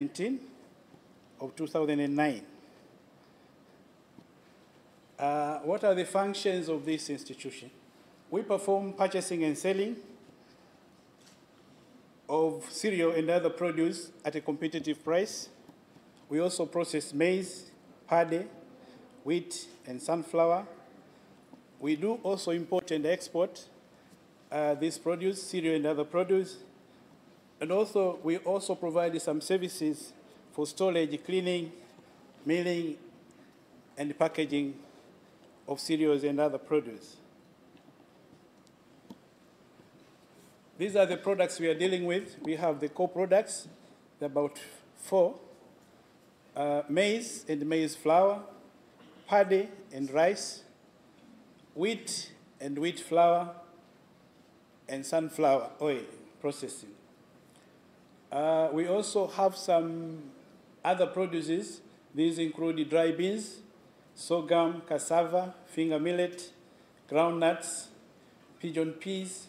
19 of 2009. What are the functions of this institution? We perform purchasing and selling of cereal and other produce at a competitive price. We also process maize, paddy, wheat, and sunflower. We do also import and export this produce, cereal and other produce. And also, we also provide some services for storage, cleaning, milling, and packaging of cereals and other produce. These are the products we are dealing with. We have the core products, about 4, maize and maize flour, paddy and rice, wheat and wheat flour, and sunflower oil processing. We also have some other produces. These include dry beans, sorghum, cassava, finger millet, groundnuts, pigeon peas,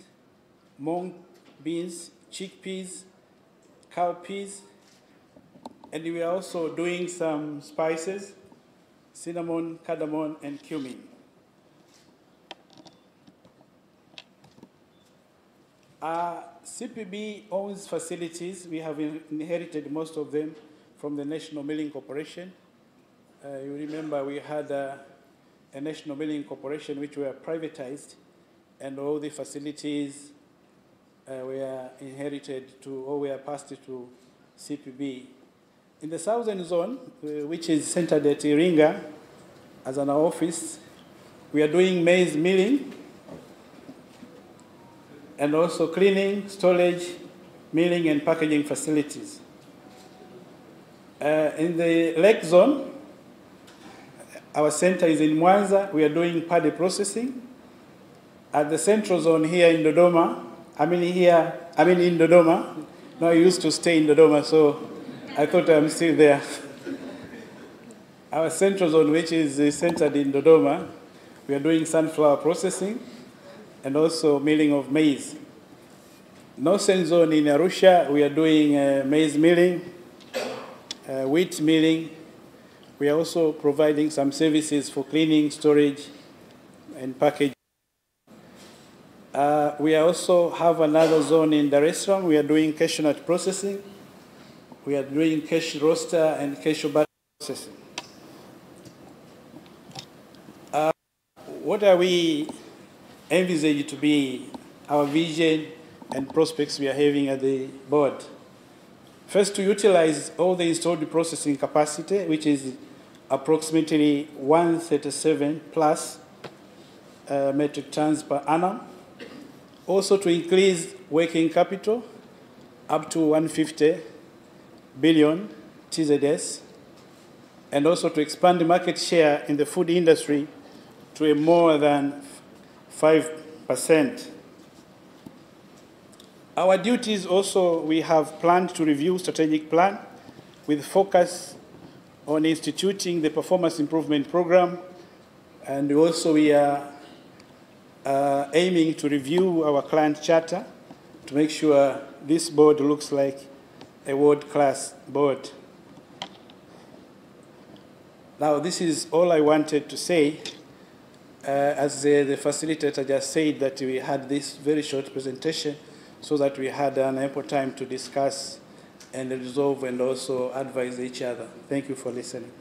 mung beans, chickpeas, cowpeas, and we are also doing some spices, cinnamon, cardamom, and cumin. CPB owns facilities. We have inherited most of them from the National Milling Corporation. You remember we had a National Milling Corporation which were privatized, and all the facilities were inherited to, or were passed to CPB. In the southern zone, which is centered at Iringa as an office, we are doing maize milling, and also cleaning, storage, milling, and packaging facilities. In the lake zone, our center is in Mwanza. We are doing paddy processing. At the central zone here in Dodoma, in Dodoma. Now I used to stay in Dodoma, so I thought I'm still there. Our central zone, which is centered in Dodoma, we are doing sunflower processing and also milling of maize. Northern zone in Arusha, we are doing maize milling, wheat milling. We are also providing some services for cleaning, storage, and packaging. We also have another zone in Dar es Salaam. We are doing cashew nut processing. We are doing cashew roaster and cashew butter processing. What are we envisaged to be our vision and prospects we are having at the board? First, to utilize all the installed processing capacity, which is approximately 137 plus metric tons per annum. Also to increase working capital up to 150 billion TZS, and also to expand the market share in the food industry to a more than 5%. Our duties also, we have planned to review strategic plan with focus on instituting the performance improvement program, and also we are aiming to review our client charter to make sure this board looks like a world-class board. Now, this is all I wanted to say. As the facilitator just said, that we had this very short presentation so that we had an ample time to discuss and resolve and also advise each other. Thank you for listening.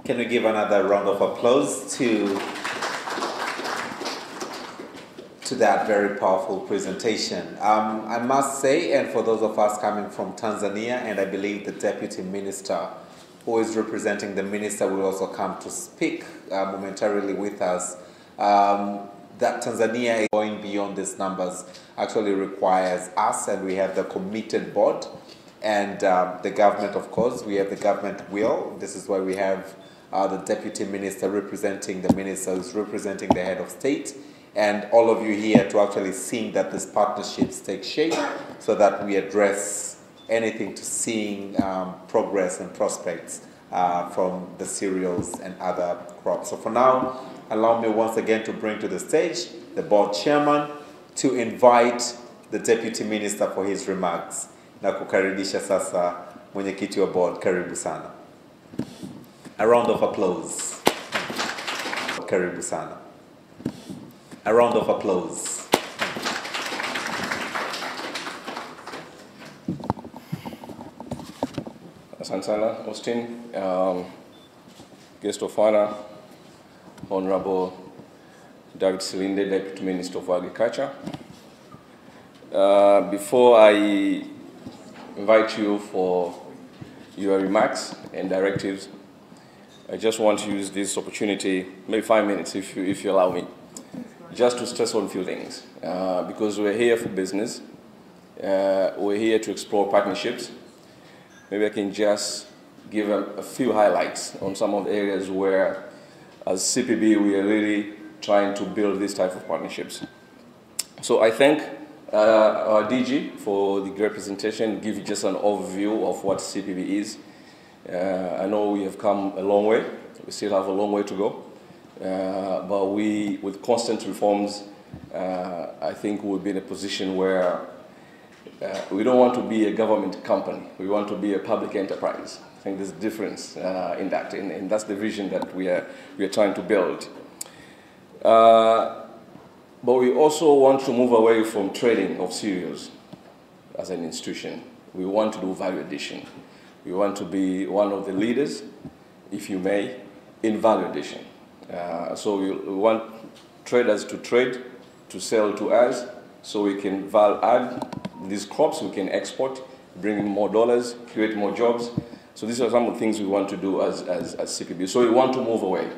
Can we give another round of applause to that very powerful presentation? I must say, and for those of us coming from Tanzania, and I believe the Deputy Minister who is representing the Minister will also come to speak momentarily with us, that Tanzania is going beyond these numbers actually requires us, and we have the committed board, and the government, of course, we have the government will. This is why we have the Deputy Minister representing the Minister who's representing the head of state, and all of you here to actually seeing that these partnerships take shape so that we address anything to seeing progress and prospects from the cereals and other crops. So for now, allow me once again to bring to the stage the board chairman to invite the deputy minister for his remarks. Na kukaribisha sasa mwenyekiti wa board, karibu sana. A round of applause. Karibu sana. A round of applause. Asante sana, Austin. Guest of honor, Honorable David Silinde, Deputy Minister of Agriculture. Before I invite you for your remarks and directives, I just want to use this opportunity, maybe 5 minutes if you allow me, just to stress on a few things. Because we're here for business, we're here to explore partnerships. Maybe I can just give a few highlights on some of the areas where, as CPB, we are really trying to build this type of partnerships. So I thank our DG for the great presentation, give you just an overview of what CPB is. I know we have come a long way. We still have a long way to go. But we, with constant reforms, I think we'll be in a position where we don't want to be a government company. We want to be a public enterprise. I think there's a difference in that, and that's the vision that we are trying to build. But we also want to move away from trading of cereals as an institution. We want to do value addition. We want to be one of the leaders, if you may, in value addition. So we want traders to trade, to sell to us, so we can value add these crops, we can export, bring in more dollars, create more jobs. So these are some of the things we want to do as CPB. So we want to move away.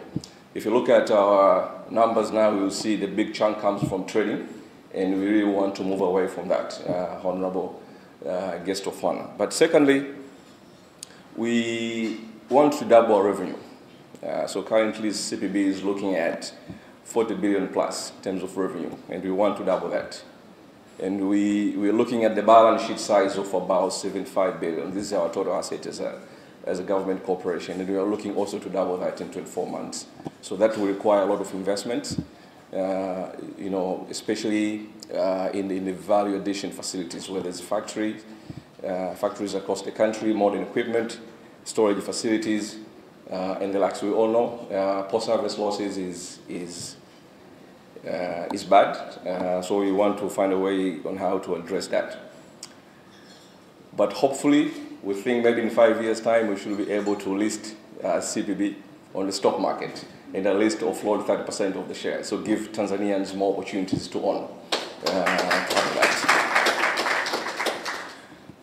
If you look at our numbers now, you will see the big chunk comes from trading, and we really want to move away from that, Honorable Guest of Honor. But secondly, we want to double our revenue. So currently, CPB is looking at 40 billion plus in terms of revenue, and we want to double that. And we're looking at the balance sheet size of about 75 billion. This is our total asset as a government corporation, and we are looking also to double that in 24 months. So that will require a lot of investments, you know, especially in the value addition facilities where there's factories across the country, modern equipment, storage facilities, and the likes. We all know post-harvest losses is bad, so we want to find a way on how to address that. But hopefully, we think maybe in 5 years' time, we should be able to list CPB on the stock market and at least offload 30% of the shares, so give Tanzanians more opportunities to own to have that.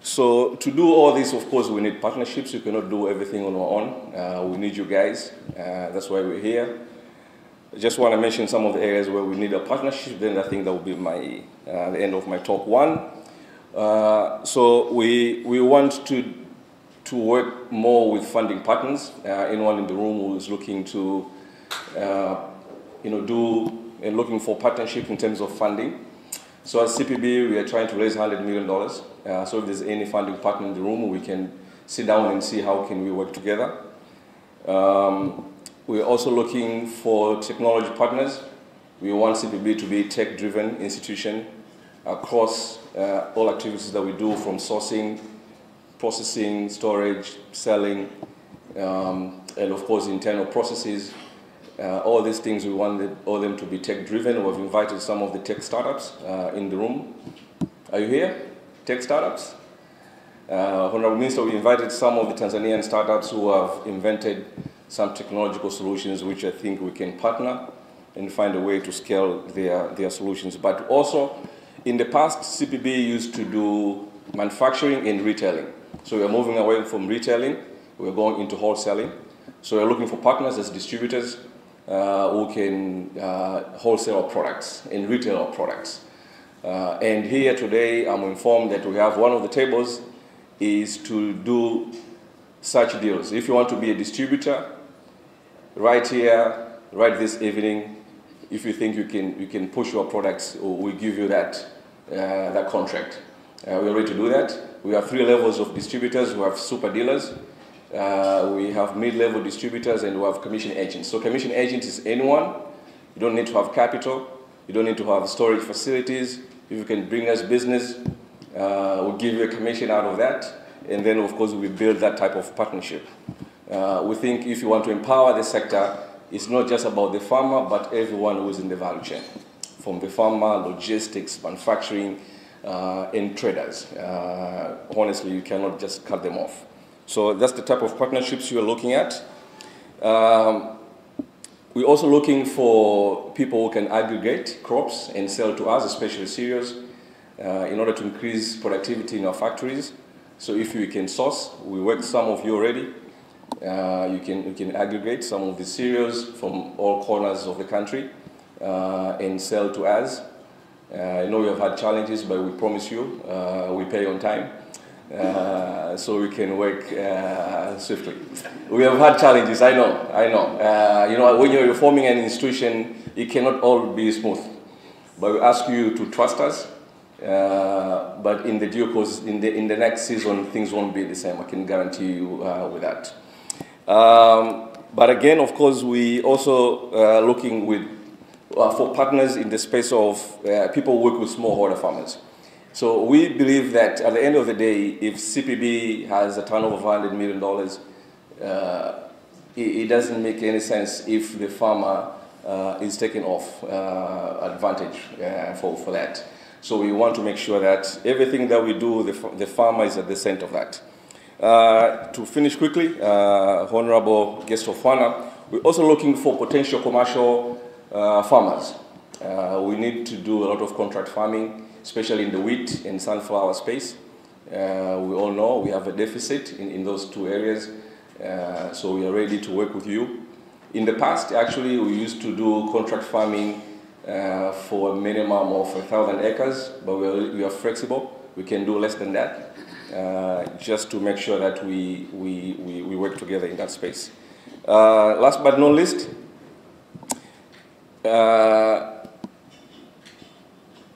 So to do all this, of course, we need partnerships. We cannot do everything on our own. We need you guys. That's why we're here. I just want to mention some of the areas where we need a partnership, then I think that will be the end of my talk one. So we want to work more with funding partners. Anyone in the room who is looking to looking for partnership in terms of funding. So as CPB, we are trying to raise $100 million. So if there's any funding partner in the room, we can sit down and see how can we work together. We're also looking for technology partners. We want CPB to be a tech-driven institution across all activities that we do, from sourcing, processing, storage, selling, and of course internal processes. All these things, we want all them to be tech-driven. We've invited some of the tech startups in the room. Are you here? Tech startups? Honorable Minister, we invited some of the Tanzanian startups who have invented some technological solutions which I think we can partner and find a way to scale their solutions. But also, in the past, CPB used to do manufacturing and retailing. So we're moving away from retailing, we're going into wholesaling. So we're looking for partners as distributors who can wholesale our products and retail our products. And here today, I'm informed that we have one of the tables is to do such deals. If you want to be a distributor, right here, right this evening, if you think you can push your products, we'll give you that contract. We're ready to do that. We have 3 levels of distributors. We have super dealers, we have mid-level distributors, and we have commission agents. So commission agent is anyone. You don't need to have capital. You don't need to have storage facilities. If you can bring us business, we'll give you a commission out of that. And then, of course, we build that type of partnership. We think if you want to empower the sector, it's not just about the farmer, but everyone who is in the value chain, from the farmer, logistics, manufacturing, and traders. Honestly, you cannot just cut them off. So that's the type of partnerships you're looking at. We're also looking for people who can aggregate crops and sell to us, especially cereals, in order to increase productivity in our factories. So if we can source, we work some of you already. You can aggregate some of the cereals from all corners of the country and sell to us. I know we have had challenges, but we promise you we pay on time. So we can work swiftly. We have had challenges, I know. You know, when you're forming an institution, it cannot all be smooth. But we ask you to trust us. But in the due course, in the next season, things won't be the same. I can guarantee you with that. But again, of course, we also looking for partners in the space of people who work with smallholder farmers. So we believe that at the end of the day, if CPB has a turnover of $100 million, it doesn't make any sense if the farmer is taking off advantage for that. So we want to make sure that everything that we do, the farmer is at the center of that. To finish quickly, Honorable Guest of Honor, we're also looking for potential commercial farmers. We need to do a lot of contract farming, especially in the wheat and sunflower space. We all know we have a deficit in those two areas, so we are ready to work with you. In the past, actually, we used to do contract farming for a minimum of 1,000 acres, but we are flexible. We can do less than that, just to make sure that we work together in that space. Last but not least,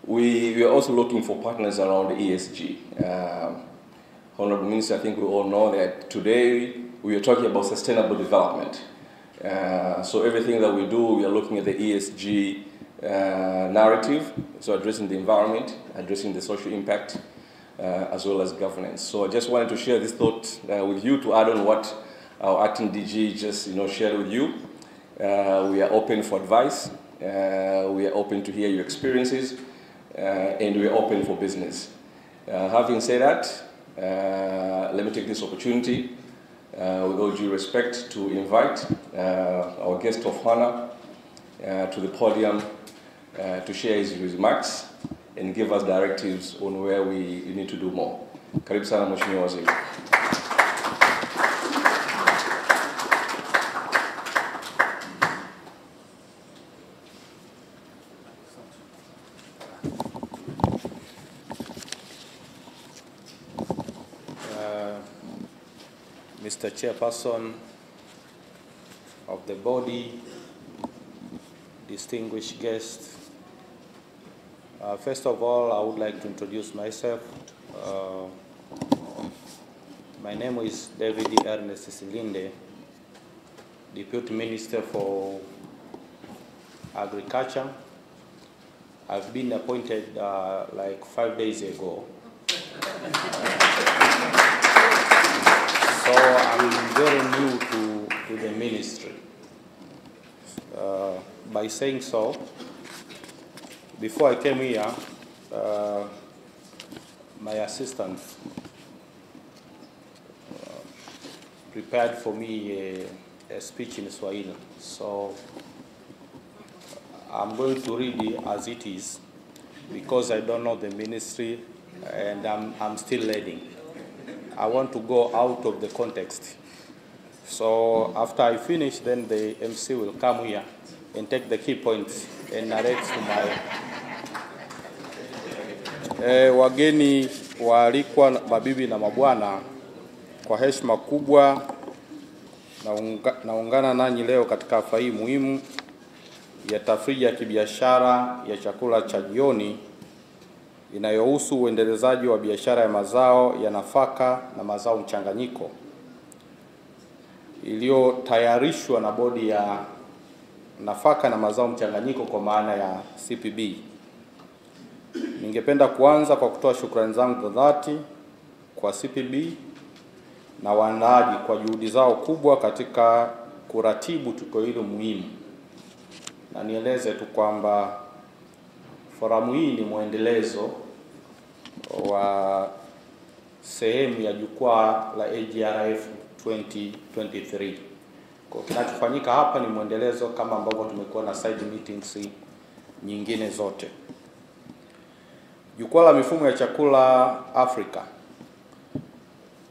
we are also looking for partners around ESG. Honorable Minister, I think we all know that today we are talking about sustainable development. So everything that we do, we are looking at the ESG narrative, so addressing the environment, addressing the social impact, as well as governance. So I just wanted to share this thought with you to add on what our acting DG just shared with you. We are open for advice. We are open to hear your experiences. And we're open for business. Having said that, let me take this opportunity, with all due respect, to invite our guest of honor to the podium to share his remarks and give us directives on where we need to do more. Karibu sana Mheshimiwa Waziri. Mr. Chairperson of the body, distinguished guests. First of all, I would like to introduce myself. My name is David Ernest Silinde, Deputy Minister for Agriculture. I've been appointed like 5 days ago. So I'm very new to the ministry. By saying so, before I came here, my assistant prepared for me a speech in Swahili. So I'm going to read it as it is, because I don't know the ministry and I'm still learning. I want to go out of the context. So after I finish, then the MC will come here and take the key points and narrate to my wageni waalikwa, mabibi na mabwana, kwa heshima kubwa naungana nanyi leo katika hafla hii muhimu ya tafrija ya kibiashara ya chakula cha jioni inayohusu uendelezaji wa biashara ya mazao ya nafaka na mazao mchanganyiko. iliyotayarishwa na Bodi ya Nafaka na Mazao Mchanganyiko kwa maana ya CPB. Ningependa kuanza kwa kutoa shukrani zangu za dhati kwa CPB na waandaaji kwa juhudi zao kubwa katika kuratibu tukio hilo muhimu. Na nieleze tu kwamba foramu hii ni mwendelezo wa sehemu ya jukwaa la AGRF 2023. Kwa kinachofanyika hapa ni mwendelezo kama ambavyo tumekuwa na side meetings nyingine zote. Jukwaa la mifumo ya chakula Afrika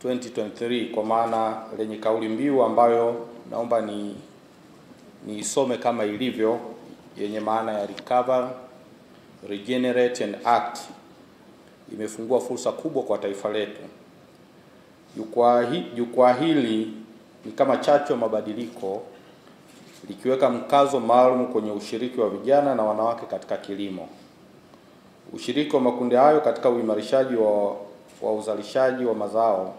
2023 kwa maana lenye kauli mbiu ambayo naomba niisome kama ilivyo, yenye maana ya Recover, Regenerate and Act, imefungua fursa kubwa kwa taifa letu. Jukwaa hili ni kama chachu ya mabadiliko, likiweka mkazo maalum kwenye ushiriki wa vijana na wanawake katika kilimo. Ushiriki wa makundi hayo katika uimarishaji wa uzalishaji wa mazao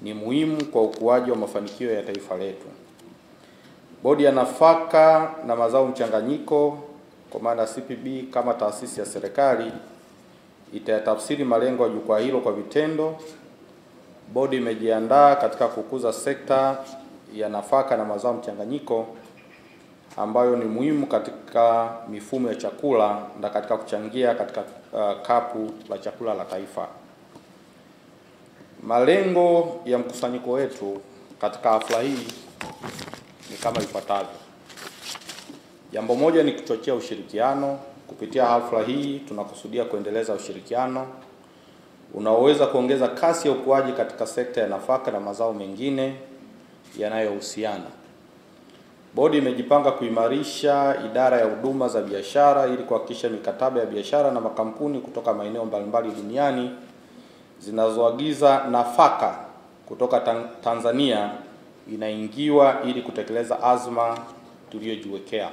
ni muhimu kwa ukuaji wa mafanikio ya taifa letu. Bodi ya Nafaka na Mazao Mchanganyiko kwa maana CPB kama taasisi ya serikali itayatafsiri malengo ya jukwaa hilo kwa vitendo. Bodi imejiandaa katika kukuza sekta ya nafaka na mazao mchanganyiko ambayo ni muhimu katika mifumo ya chakula na katika kuchangia katika kapu la chakula la taifa. Malengo ya mkusanyiko wetu katika hafla hii ni kama ifuatavyo. Jambo moja ni kuchochea ushirikiano. Kupitia hafla hii tunakusudia kuendeleza ushirikiano unaoweza kuongeza kasi ya ukuaji katika sekta ya nafaka na mazao mengine yanayohusiana. Bodi imejipanga kuimarisha idara ya huduma za biashara ili kuhakikisha mikataba ya biashara na makampuni kutoka maeneo mbalimbali duniani zinazoagiza nafaka kutoka Tanzania inaingiwa ili kutekeleza azma tuliyojiwekea.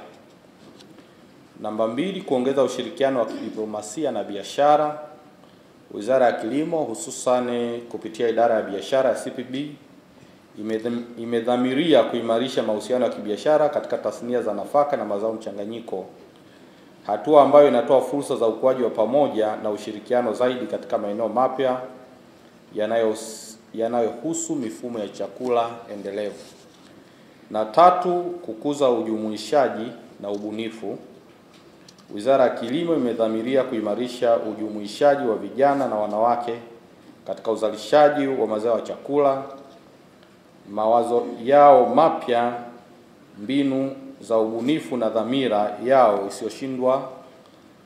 Namba 2, kuongeza ushirikiano wa kidiplomasia na biashara. Wizara ya Kilimo hususan kupitia idara ya biashara ya CPB imedhamiria kuimarisha mahusiano ya kibiashara katika tasnia za nafaka na mazao mchanganyiko, hatua ambayo inatoa fursa za ukuaji wa pamoja na ushirikiano zaidi katika maeneo mapya yanayohusu mifumo ya chakula endelevu. Na 3, kukuza ujumuishaji na ubunifu. Wizara ya Kilimo imedhamiria kuimarisha ujumuishaji wa vijana na wanawake katika uzalishaji wa mazao ya chakula. Mawazo yao mapya, mbinu za ubunifu na dhamira yao isiyoshindwa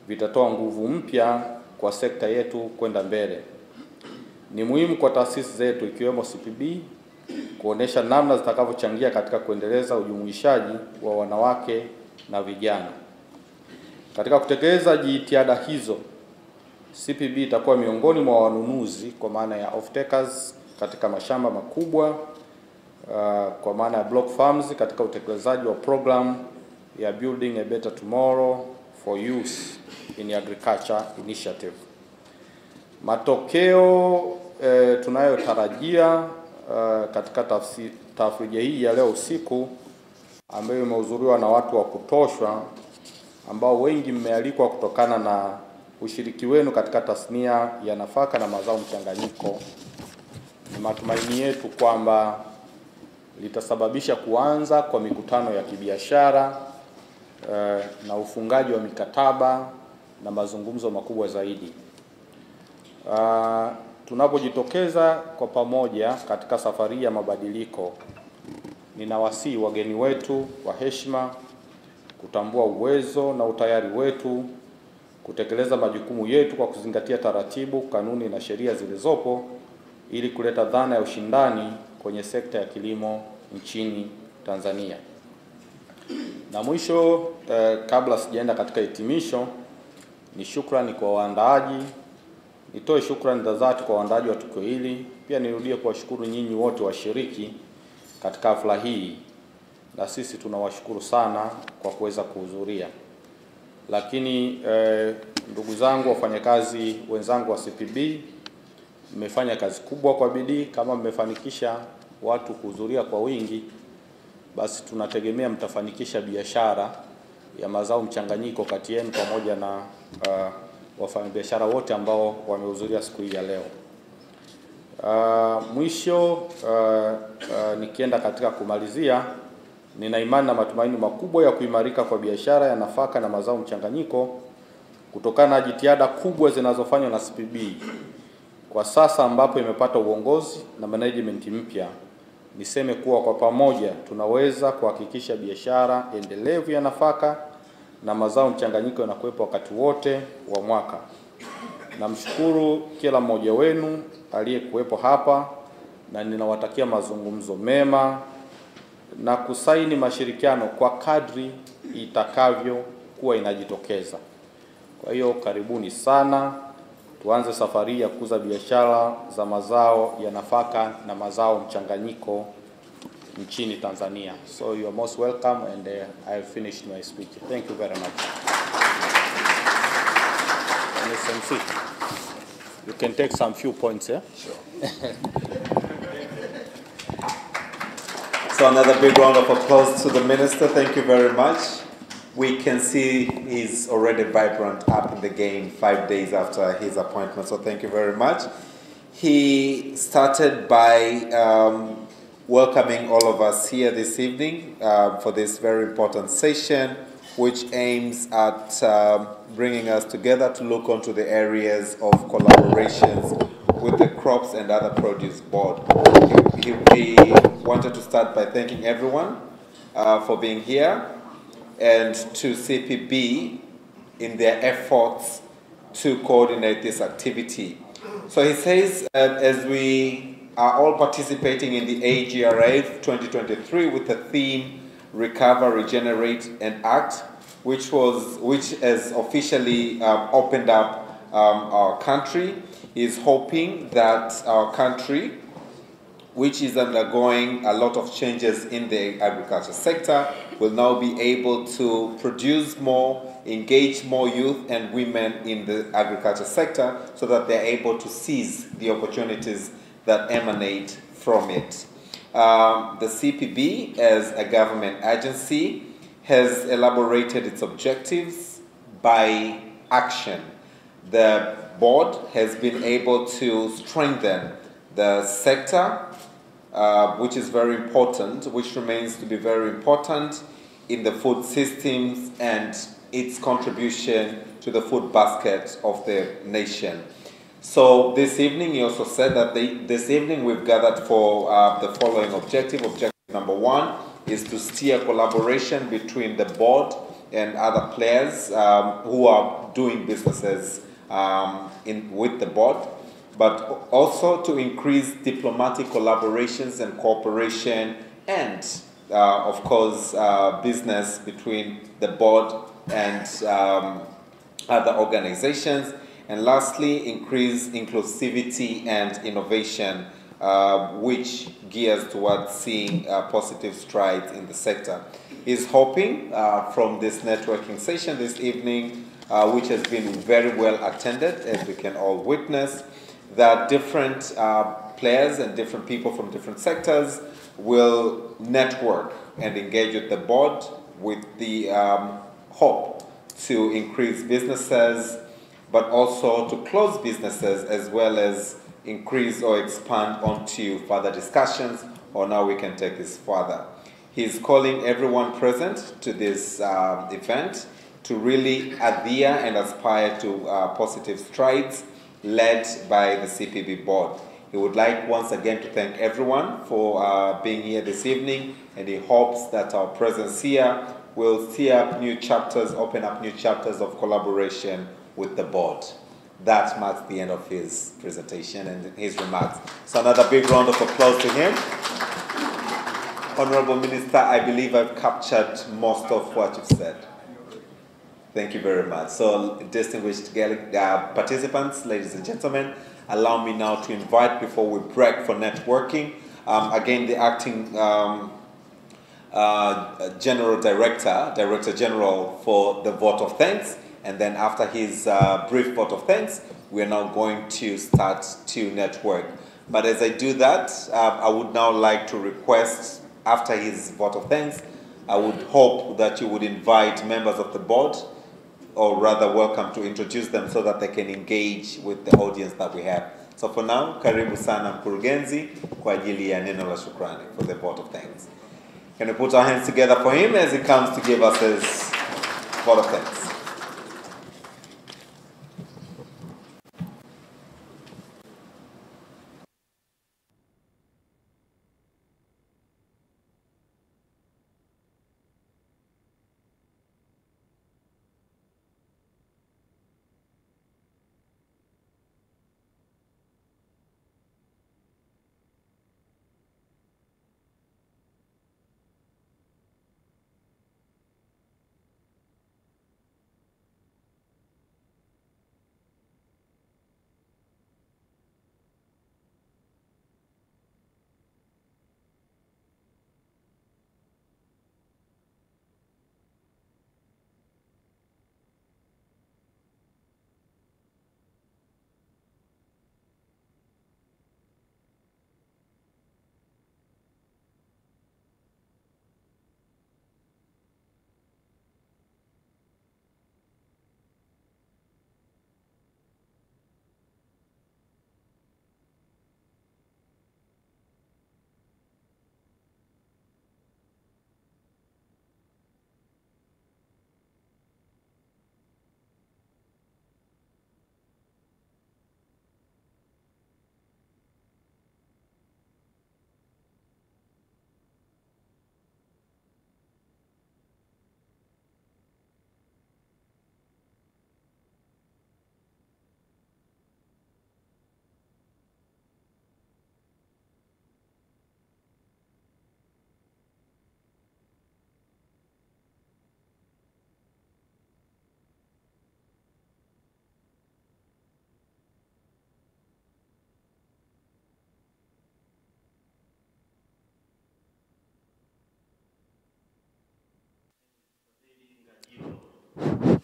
vitatoa nguvu mpya kwa sekta yetu kwenda mbele. Ni muhimu kwa taasisi zetu ikiwemo CPB kuonesha namna zitakavyochangia katika kuendeleza ujumuishaji wa wanawake na vijana. Katika kutekeleza jitihada hizo, CPB itakuwa miongoni mwa wanunuzi kwa maana ya off-takers katika mashamba makubwa kwa maana ya block farms katika utekelezaji wa program ya Building a Better Tomorrow for Youth in Agriculture Initiative. Matokeo tunayotarajia katika tafrija hii ya leo usiku ambayo imehudhuriwa na watu wa kutoshwa ambao wengi mmealikwa kutokana na ushiriki wenu katika tasnia ya nafaka na mazao mchanganyiko. Ni matumaini yetu kwamba litasababisha kuanza kwa mikutano ya kibiashara na ufungaji wa mikataba na mazungumzo makubwa zaidi. Tunapojitokeza kwa pamoja katika safari ya mabadiliko, ninawasihi wageni wetu wa heshima kutambua uwezo na utayari wetu kutekeleza majukumu yetu kwa kuzingatia taratibu, kanuni na sheria zilizopo ili kuleta dhana ya ushindani kwenye sekta ya kilimo nchini Tanzania. Na mwisho, kabla sijaenda katika hitimisho, ni shukrani kwa waandaaji. Nitoe shukrani za dhati kwa waandaaji wa tukio hili. Pia nirudie kuwashukuru nyinyi wote washiriki katika hafla hii. Na sisi tunawashukuru sana kwa kuweza kuhudhuria. Lakini ndugu zangu wafanyakazi wenzangu wa CPB, mmefanya kazi kubwa kwa bidii. Kama mmefanikisha watu kuhudhuria kwa wingi, basi tunategemea mtafanikisha biashara ya mazao mchanganyiko kati yenu pamoja na wafanyabiashara wote ambao wamehudhuria siku hii ya leo. Mwisho nikienda katika kumalizia, nina imani na matumaini makubwa ya kuimarika kwa biashara ya nafaka na mazao mchanganyiko kutokana na jitihada kubwa zinazofanywa na CPB kwa sasa ambapo imepata uongozi na management mpya. Niseme kuwa kwa pamoja tunaweza kuhakikisha biashara endelevu ya nafaka na mazao mchanganyiko yanakuwepo wakati wote wa mwaka. Namshukuru kila mmoja wenu aliyekuwepo hapa na ninawatakia mazungumzo mema na kusaini mashirikiano kwa kadri itakavyokuwa inajitokeza. Kwa hiyo karibuni sana, tuanze safari ya kukuza biashara za mazao ya nafaka na mazao mchanganyiko nchini Tanzania. So you are most welcome, and I have finished my speech. Thank you very much. SMC, you can take some few points, yeah? Sure. So another big round of applause to the Minister. Thank you very much. We can see he's already vibrant, up in the game 5 days after his appointment, so thank you very much. He started by welcoming all of us here this evening for this very important session, which aims at bringing us together to look onto the areas of collaborations with the Crops and Other Produce Board. He wanted to start by thanking everyone for being here, and to CPB in their efforts to coordinate this activity. So he says, as we are all participating in the AGRA 2023 with the theme Recover, Regenerate and Act, which has officially opened up our country, is hoping that our country, which is undergoing a lot of changes in the agriculture sector, will now be able to produce more, engage more youth and women in the agriculture sector so that they're able to seize the opportunities that emanate from it. The CPB, as a government agency, has elaborated its objectives by action. The board has been able to strengthen the sector, which is very important, which remains to be very important in the food systems and its contribution to the food basket of the nation. So this evening, he also said that this evening we've gathered for the following objective. Objective number 1 is to steer collaboration between the board and other players who are doing businesses with the board, but also to increase diplomatic collaborations and cooperation and, of course, business between the board and other organizations. And lastly, increase inclusivity and innovation, which gears towards seeing positive strides in the sector. He's hoping from this networking session this evening, which has been very well attended, as we can all witness, that different players and different people from different sectors will network and engage with the board with the hope to increase businesses, but also to close businesses, as well as increase or expand onto further discussions on how we can take this further. He's calling everyone present to this event to really adhere and aspire to positive strides led by the CPB board. He would like once again to thank everyone for being here this evening, and he hopes that our presence here will see up new chapters, open up new chapters of collaboration with the board. That marks the end of his presentation and his remarks. So another big round of applause to him. Honorable Minister, I believe I've captured most of what you've said. Thank you very much. So, distinguished participants, ladies and gentlemen, allow me now to invite, before we break for networking, again the acting General Director General for the vote of thanks. And then after his brief vote of thanks, we are now going to start to network. But as I do that, I would now like to request after his vote of thanks, I would hope that you would invite members of the board, or rather welcome to introduce them so that they can engage with the audience that we have. So for now, karibu sana mkurugenzi kwa ajili ya neno la shukrani, for the vote of thanks. Can we put our hands together for him as he comes to give us his vote of thanks?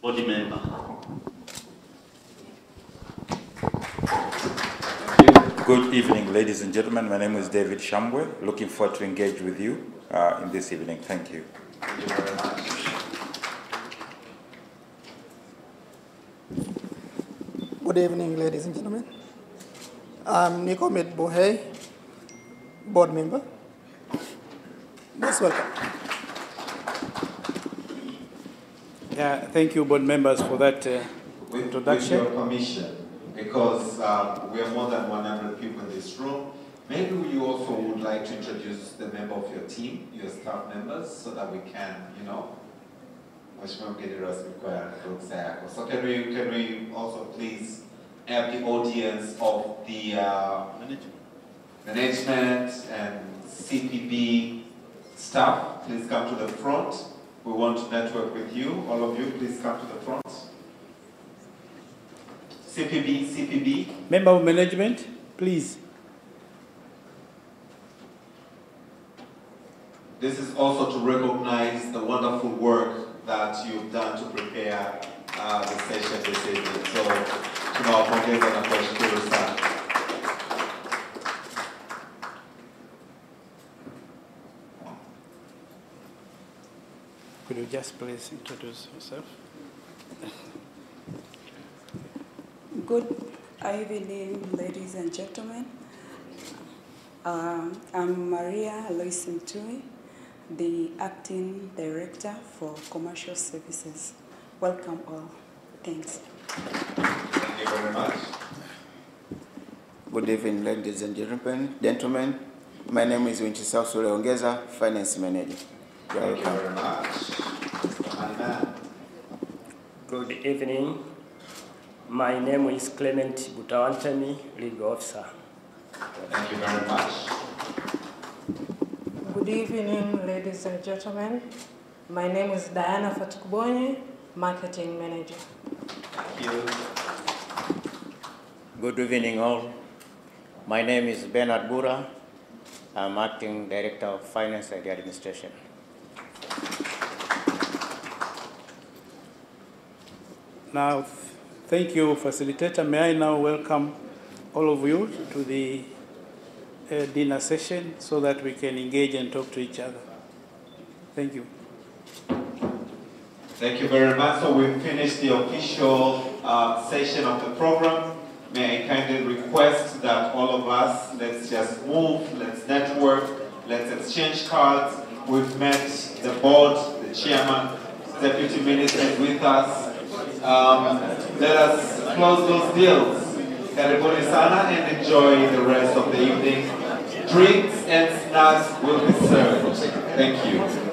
Board member. Good evening, ladies and gentlemen. My name is David Shambwe. Looking forward to engage with you in this evening. Thank you. Thank you very much. Good evening, ladies and gentlemen. I'm Nicomet Bohe, board member. Most welcome. Yeah, thank you, board members, for that introduction. With your permission, because we are more than 100 people in this room, maybe you also would like to introduce the member of your team, your staff members, so that we can, so can we also please have the audience of the management and CPB staff, please come to the front. We want to network with you. All of you, please come to the front. CPB. Member of management, please. This is also to recognize the wonderful work that you've done to prepare the session this evening. So, tunawapongeza na kuwashukuru sana. Could you just please introduce yourself? Good evening, ladies and gentlemen. I'm Maria Alois Mtui, the Acting Director for Commercial Services. Welcome all. Thanks. Thank you very much. Good evening, ladies and gentlemen. My name is Unaweza Unaweza, Finance Manager. Thank you very much. Good evening. My name is Clement Butawantani, Legal Officer. Thank you very much. Good evening, ladies and gentlemen. My name is Diana Fatukubonye, Marketing Manager. Thank you. Good evening all. My name is Bernard Bura. I'm Acting Director of Finance and Administration. Now, thank you, facilitator. May I now welcome all of you to the dinner session so that we can engage and talk to each other. Thank you. Thank you very much. So we've finished the official session of the program. May I kindly request that all of us, let's just move, let's network, let's exchange cards. We've met the board, the chairman, deputy ministers with us. Let us close those deals. Karibuni sana and enjoy the rest of the evening. Drinks and snacks will be served. Thank you.